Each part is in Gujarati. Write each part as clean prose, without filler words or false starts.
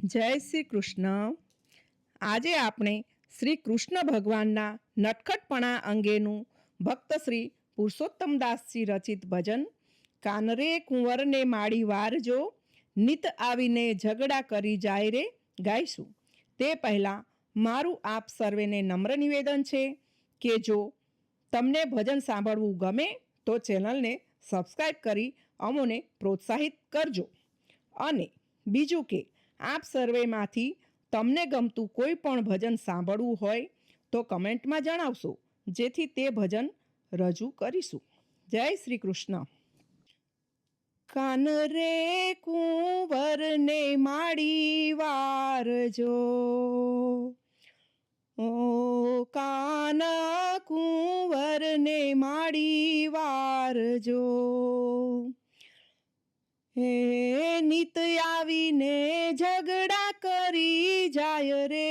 જય શ્રી કૃષ્ણ. આજે આપણે શ્રી કૃષ્ણ ભગવાનના નટખટપણા અંગેનું ભક્ત શ્રી પુરુષોત્તમદાસજી રચિત ભજન કાનરે કુંવરને માડી વારજો, નિત આવીને ઝઘડા કરી જાય રે ગાઈશું. તે પહેલાં મારું આપ સર્વેને નમ્ર નિવેદન છે કે જો તમને ભજન સાંભળવું ગમે તો ચેનલને સબસ્ક્રાઈબ કરી અમોને પ્રોત્સાહિત કરજો. અને બીજું કે આપ સર્વેમાંથી તમને ગમતું કોઈ પણ ભજન સાંભળવું હોય તો કમેન્ટમાં જણાવશો, જેથી તે ભજન રજૂ કરીશું. જય શ્રી કૃષ્ણ. કાન રે કુંવરને માડી વારજો, ઓ કાન કુંવરને માડી વારજો, હે નિત આવીને ઝઘડા કરી જાય રે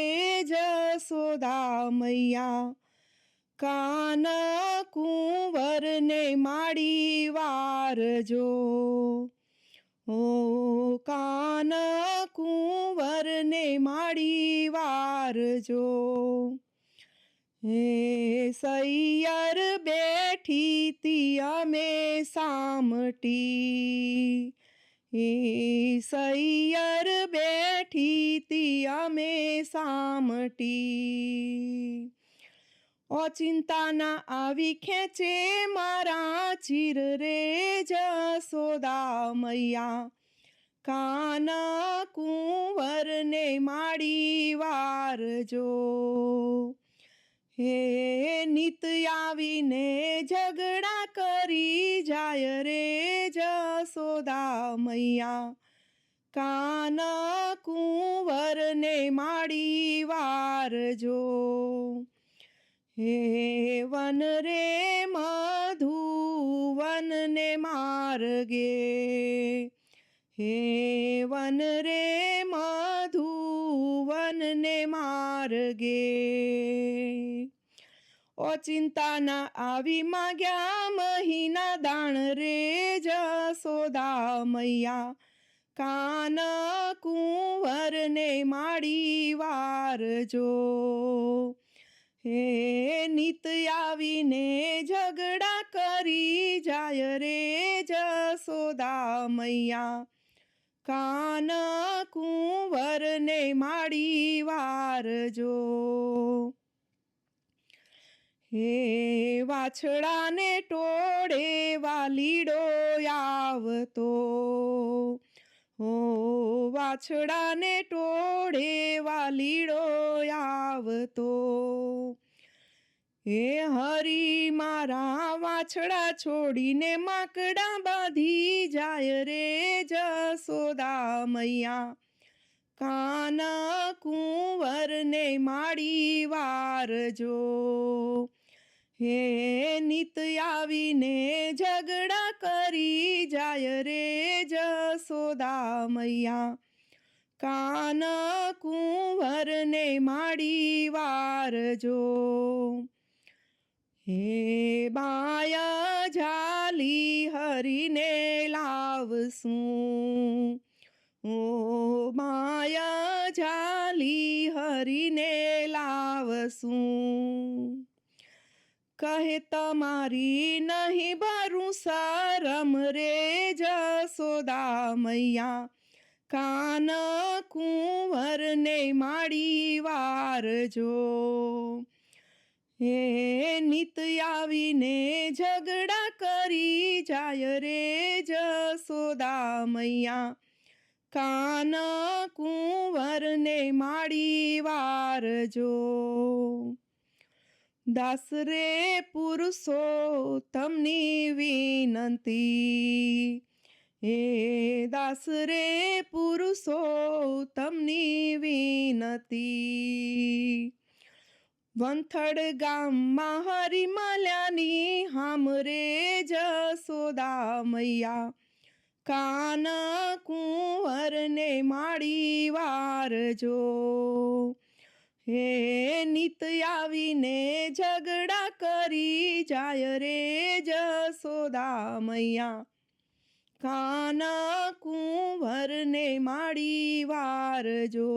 જસોદા મૈયા, કાન કુંવરને માડી વારજો, ઓ કાન કુંવરને માડી વારજો, હે સૈયર બેઠી તી અમે સામટી, એ સૈયર બેઠી તી અમે સામટી, ઓચિંતાના આવી ખેંચે મારા ચીર રે જસોદા મૈયા, કાન કુંવરને માડી વારજો, હે નિત આવીને ઝઘડા કરી જાય રે જસોદા મૈયા, કાન કુંવરને માડી વારજો, હે વન રે મધુવનને માર્ગે, હે વન રે મધુવનને માર્ગે, ઓચિંતાના આવી માગ્યા મહિના દાણ રે જસોદા મૈયા, કાન કુંવરને માડી વારજો, હે નિત આવીને ઝઘડા કરી જાય રે જસોદા મૈયા, કાન કુંવરને માડી વારજો, હે વાછડાને ટોળે વાલીડો આવતો, હો વાછડાને ટોળે વાલીડો આવતો, હે હરી મારા વાછડા છોડીને માકડા બાંધી જાય રે જસોદા મૈયા, કાન કુંવરને માડી વારજો, હે નિત આવીને ઝઘડા કરી જાય રે જસોદા મૈયા, કાન કુંવરને માડી વારજો, હે બાયા ઝાલી હરીને લાવશું, ઓ માયા ઝાલી હરીને લાવશું, કહે તમારી નહીં ભરું શરમ રે જસોદા મૈયા, કાન કુંવરને માડી વારજો, હે નિત આવીને ઝઘડા કરી જાય રે જસોદા મૈયા, કાન કુંવરને માડી વારજો, દાસ રે પુરુષોત્તમની વિનંતી, હે દાસ રે પુરુષોત્તમની વિનંતી, વંથડ ગામમાં હરી મળ્યાની હામ રે જસોદા મૈયા, કાન કુંવરને માડી વારજો, હે નિત આવીને ઝઘડા કરી જાય રે જસોદા મૈયા, કાન કુંવરને માડી વારજો.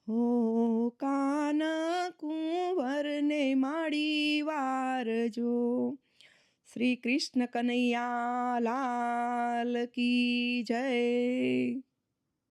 હો કાન કુંવરને માડી વારજો. શ્રી કૃષ્ણ કનૈયા લાલ કી જય.